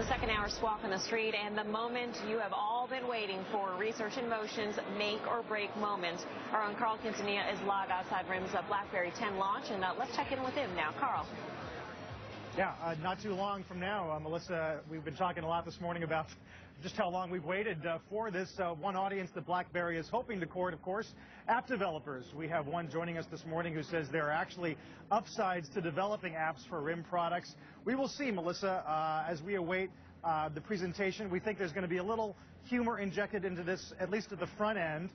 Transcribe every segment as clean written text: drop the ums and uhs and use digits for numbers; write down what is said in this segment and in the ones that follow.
the second hour Squawk on the Street, and the moment you have all been waiting for, Research in Motion's make or break moment. Our own Carl Quintanilla is live outside RIM's Blackberry 10 launch, and let's check in with him now. Carl. Yeah, not too long from now, Melissa, we've been talking a lot this morning about just how long we've waited for this. One audience that Blackberry is hoping to court, of course, app developers. We have one joining us this morning who says there are actually upsides to developing apps for RIM products. We will see, Melissa, as we await the presentation. We think there's going to be a little humor injected into this, at least at the front end,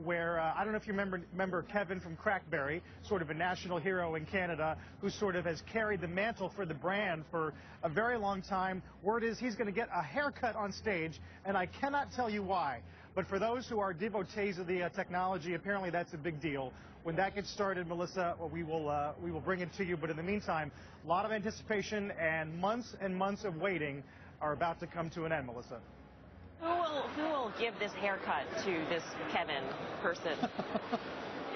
where I don't know if you remember Kevin from Crackberry, sort of a national hero in Canada, who sort of has carried the mantle for the brand for a very long time. Word is he's going to get a haircut on stage, and I cannot tell you why. But for those who are devotees of the technology, apparently that's a big deal. When that gets started, Melissa, we will bring it to you. But in the meantime, a lot of anticipation and months of waiting are about to come to an end, Melissa. Who will give this haircut to this Kevin person?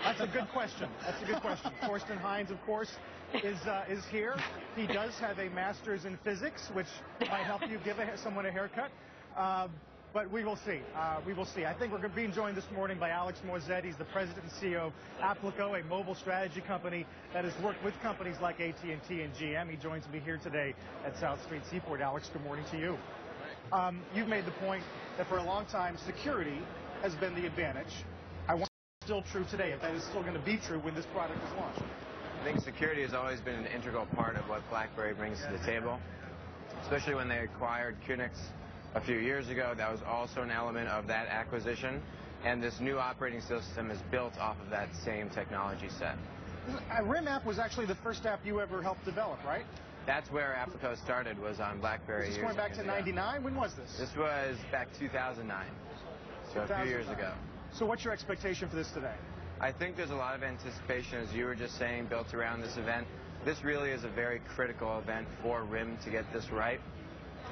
That's a good question. That's a good question. Thorsten Hines, of course, is here. He does have a master's in physics, which might help you give someone a haircut. But we will see. We will see. I think we're being joined this morning by Alex Moazed. He's the president and CEO of Applico, a mobile strategy company that has worked with companies like AT&T and GM. He joins me here today at South Street Seaport. Alex, good morning to you. You've made the point that for a long time, security has been the advantage. I wonder if it's still true today, if that is still going to be true when this product is launched. I think security has always been an integral part of what BlackBerry brings to the table, especially when they acquired QNX a few years ago. That was also an element of that acquisition, and this new operating system is built off of that same technology set. RIM app was actually the first app you ever helped develop, right? That's where Applico started, was on BlackBerry. Is this going back to 99? When was this? This was back 2009, so a few years ago. So what's your expectation for this today? I think there's a lot of anticipation, as you were just saying, built around this event. This really is a very critical event for RIM to get this right,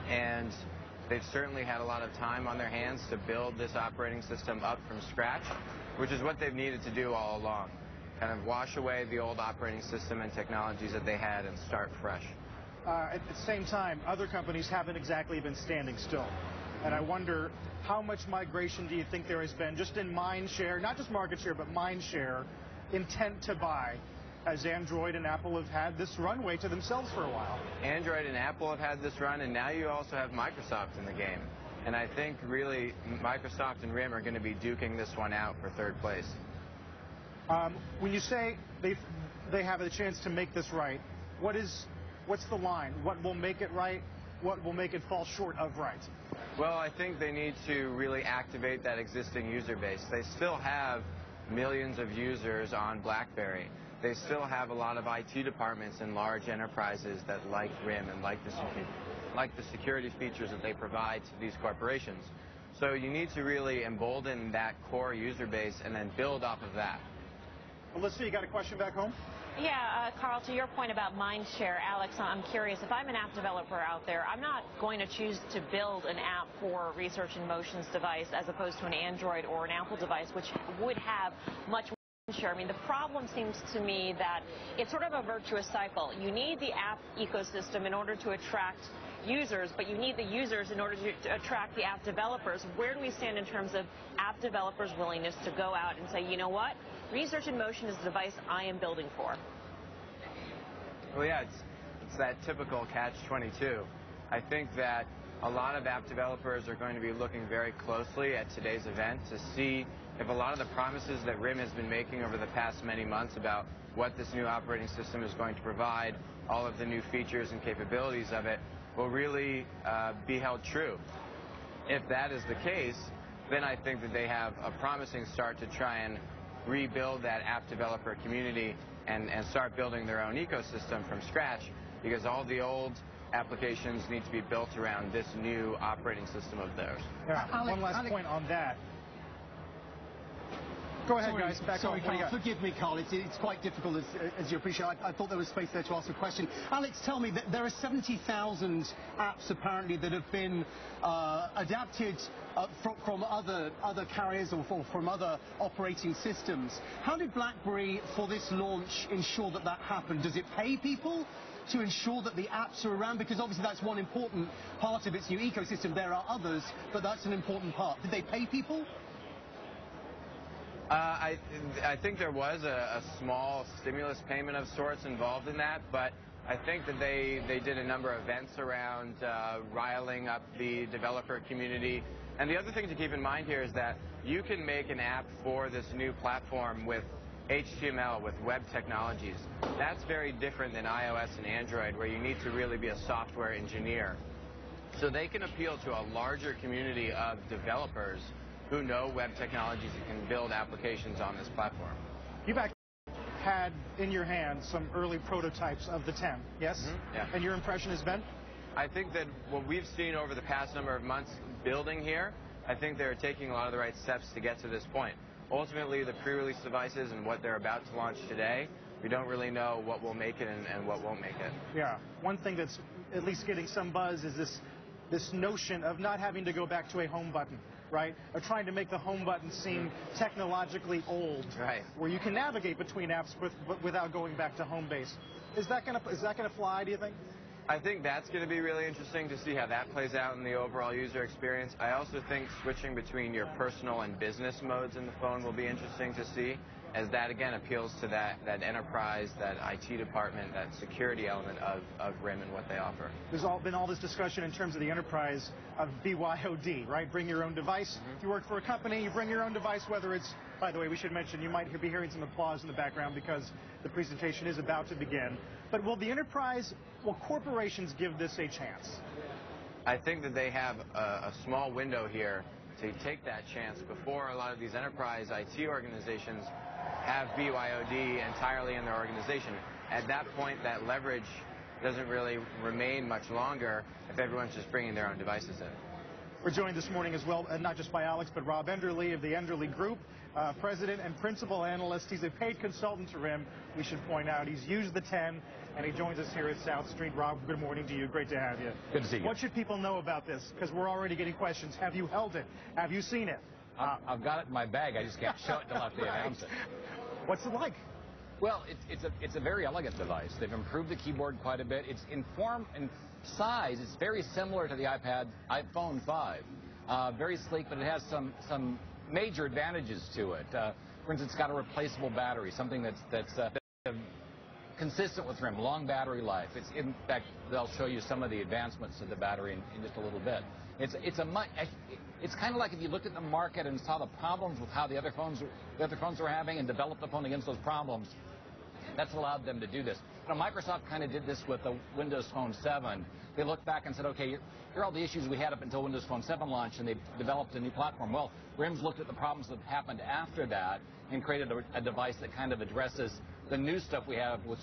and they've certainly had a lot of time on their hands to build this operating system up from scratch, which is what they've needed to do all along. Kind of wash away the old operating system and technologies that they had and start fresh. At the same time, other companies haven't exactly been standing still. And I wonder, how much migration do you think there has been just in mind share, not just market share, but mind share, intent to buy, as Android and Apple have had this runway to themselves for a while? Android and Apple have had this run, and now you also have Microsoft in the game. And I think really Microsoft and RIM are going to be duking this one out for third place. When you say they have a chance to make this right, what's the line? What will make it right? What will make it fall short of right? Well, I think they need to really activate that existing user base. They still have millions of users on BlackBerry. They still have a lot of IT departments in large enterprises that like RIM and like the security features that they provide to these corporations. So you need to really embolden that core user base and then build off of that. Melissa, you got a question back home? Yeah, Carl, to your point about mind share, Alex, I'm curious, if I'm an app developer out there, I'm not going to choose to build an app for Research in Motion's device as opposed to an Android or an Apple device, which would have much more share. I mean, the problem seems to me that it's sort of a virtuous cycle. You need the app ecosystem in order to attract users, but you need the users in order to attract the app developers. Where do we stand in terms of app developers' willingness to go out and say, you know what, Research in Motion is the device I am building for? Well, yeah, it's that typical catch-22. I think that a lot of app developers are going to be looking very closely at today's event to see if a lot of the promises that RIM has been making over the past many months about what this new operating system is going to provide, all of the new features and capabilities of it, will really be held true. If that is the case, then I think that they have a promising start to try and rebuild that app developer community and start building their own ecosystem from scratch, because all the old applications need to be built around this new operating system of theirs. Yeah, one last point on that. Go ahead, guys. Back sorry, on. What do you Carl. got? Forgive me, Carl. It's quite difficult, as you appreciate. I thought there was space there to ask a question. Alex, tell me, that there are 70,000 apps, apparently, that have been adapted from other carriers or from other operating systems. How did BlackBerry, for this launch, ensure that that happened? Does it pay people to ensure that the apps are around? Because obviously that's one important part of its new ecosystem. There are others, but that's an important part. Did they pay people? I think there was a small stimulus payment of sorts involved in that, but I think that they did a number of events around riling up the developer community. And the other thing to keep in mind here is that you can make an app for this new platform with HTML, with web technologies. That's very different than iOS and Android, where you need to really be a software engineer. So they can appeal to a larger community of developers who know web technologies and can build applications on this platform. You've actually had in your hand some early prototypes of the 10, yes? Mm-hmm. Yeah. And your impression has been? I think that what we've seen over the past number of months building here, I think they're taking a lot of the right steps to get to this point. Ultimately, the pre-release devices and what they're about to launch today, we don't really know what will make it and what won't make it. Yeah. One thing that's at least getting some buzz is this notion of not having to go back to a home button, right? Or trying to make the home button seem technologically old, right? Where you can navigate between apps without going back to home base. Is that gonna fly, do you think? I think that's going to be really interesting to see how that plays out in the overall user experience. I also think switching between your personal and business modes in the phone will be interesting to see, as that again appeals to that enterprise, that IT department, that security element of RIM and what they offer. There's been all this discussion in terms of the enterprise of BYOD, right? Bring your own device. Mm-hmm. If you work for a company, you bring your own device, whether it's, by the way, we should mention, you might be hearing some applause in the background because the presentation is about to begin. But will corporations give this a chance? I think that they have a small window here to take that chance before a lot of these enterprise IT organizations have BYOD entirely in their organization. At that point, that leverage doesn't really remain much longer if everyone's just bringing their own devices in. We're joined this morning as well, not just by Alex, but Rob Enderle of the Enderle Group, president and principal analyst. He's a paid consultant to RIM, we should point out. He's used the 10, and he joins us here at South Street. Rob, good morning to you. Great to have you. Good to see you. What should people know about this? Because we're already getting questions. Have you held it? Have you seen it? I've got it in my bag. I just can't show it until after they announce it. What's it like? Well, it's a very elegant device. They've improved the keyboard quite a bit. It's in form and size, it's very similar to the iPhone 5. Very sleek, but it has some major advantages to it. For instance, it's got a replaceable battery, something that's consistent with RIM, long battery life. In fact, they'll show you some of the advancements of the battery in just a little bit. It's kind of like if you looked at the market and saw the problems with how the other phones were having and developed the phone against those problems. That's allowed them to do this. You know, Microsoft kind of did this with the Windows Phone 7. They looked back and said, okay, here are all the issues we had up until Windows Phone 7 launched, and they developed a new platform. Well, RIM's looked at the problems that happened after that and created a device that kind of addresses the new stuff we have with